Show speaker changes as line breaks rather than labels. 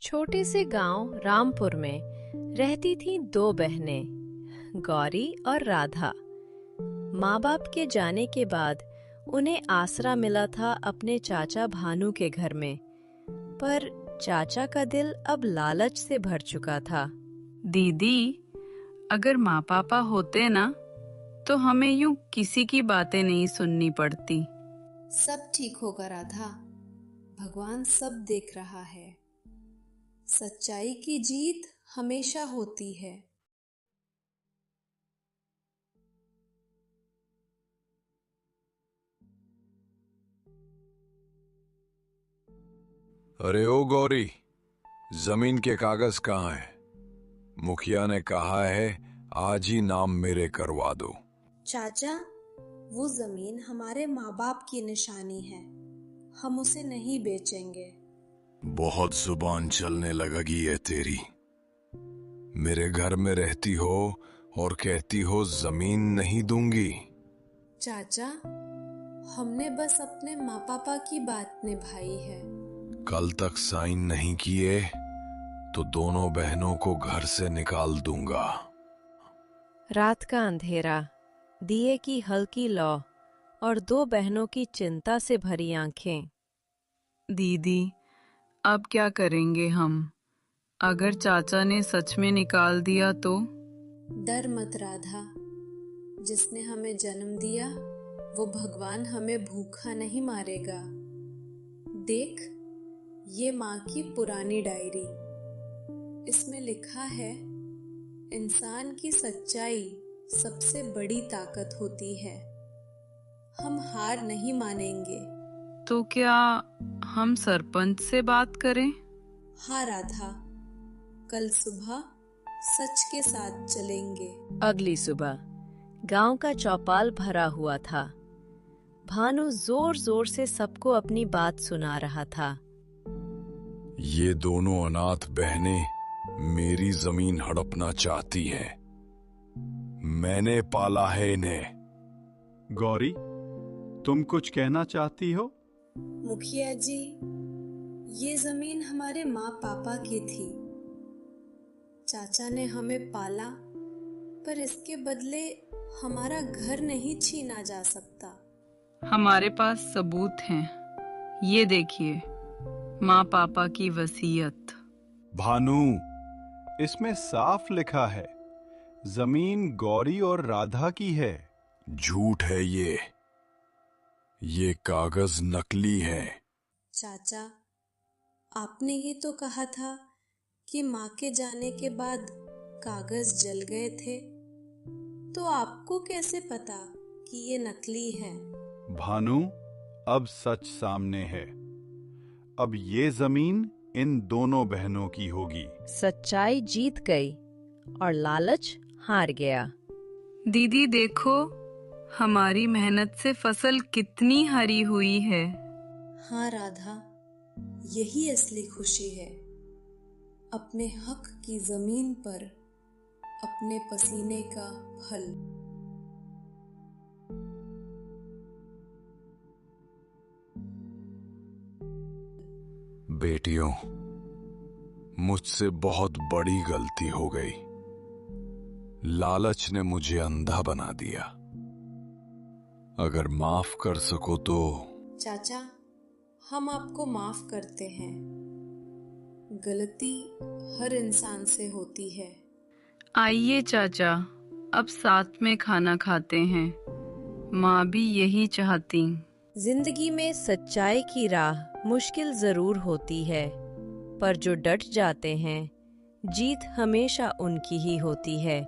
छोटे से गांव रामपुर में रहती थीं दो बहनें, गौरी और राधा। माँ बाप के जाने के बाद उन्हें आसरा मिला था अपने चाचा भानु के घर में, पर चाचा का दिल अब लालच से भर चुका था।
दीदी, अगर माँ पापा होते ना तो हमें यूं किसी की बातें नहीं सुननी पड़ती।
सब ठीक होगा राधा, भगवान सब देख रहा है। सच्चाई की जीत हमेशा होती है।
अरे ओ गौरी, जमीन के कागज कहाँ है? मुखिया ने कहा है आज ही नाम मेरे करवा दो।
चाचा, वो जमीन हमारे माँ बाप की निशानी है, हम उसे नहीं बेचेंगे।
बहुत जुबान चलने लगेगी है तेरी। मेरे घर में रहती हो और कहती हो जमीन नहीं दूंगी।
चाचा, हमने बस अपने माँ पापा की बात निभाई है।
कल तक साइन नहीं किए तो दोनों बहनों को घर से निकाल दूंगा।
रात का अंधेरा, दिए की हल्की लौ और दो बहनों की चिंता से भरी आंखें।
दीदी, अब क्या करेंगे हम? अगर चाचा ने सच में निकाल दिया तो?
डर मत राधा, जिसने हमें जन्म दिया वो भगवान हमें भूखा नहीं मारेगा। देख, ये माँ की पुरानी डायरी, इसमें लिखा है इंसान की सच्चाई सबसे बड़ी ताकत होती है। हम हार नहीं मानेंगे।
तो क्या हम सरपंच से बात करें?
हाँ राधा, कल सुबह सच के साथ चलेंगे।
अगली सुबह गांव का चौपाल भरा हुआ था। भानु जोर जोर से सबको अपनी बात सुना रहा था।
ये दोनों अनाथ बहनें मेरी जमीन हड़पना चाहती हैं। मैंने पाला है इन्हें।
गौरी, तुम कुछ कहना चाहती हो?
मुखिया जी, ये जमीन हमारे माँ पापा की थी। चाचा ने हमें पाला, पर इसके बदले हमारा घर नहीं छीना जा सकता।
हमारे पास सबूत हैं। ये देखिए, माँ पापा की वसीयत।
भानु, इसमें साफ लिखा है जमीन गौरी और राधा की है।
झूठ है ये कागज नकली है।
चाचा, आपने ये तो कहा था कि माँ के जाने के बाद कागज जल गए थे, तो आपको कैसे पता कि ये नकली है?
भानु, अब सच सामने है। अब ये जमीन इन दोनों बहनों की होगी।
सच्चाई जीत गई और लालच हार गया।
दीदी देखो, हमारी मेहनत से फसल कितनी हरी हुई है।
हाँ राधा, यही असली खुशी है। अपने हक की जमीन पर अपने पसीने का फल।
बेटियों, मुझसे बहुत बड़ी गलती हो गई। लालच ने मुझे अंधा बना दिया। अगर माफ कर सको तो।
चाचा, हम आपको माफ करते हैं। गलती हर इंसान से होती है।
आइए चाचा, अब साथ में खाना खाते हैं। माँ भी यही चाहती।
जिंदगी में सच्चाई की राह मुश्किल जरूर होती है, पर जो डट जाते हैं, जीत हमेशा उनकी ही होती है।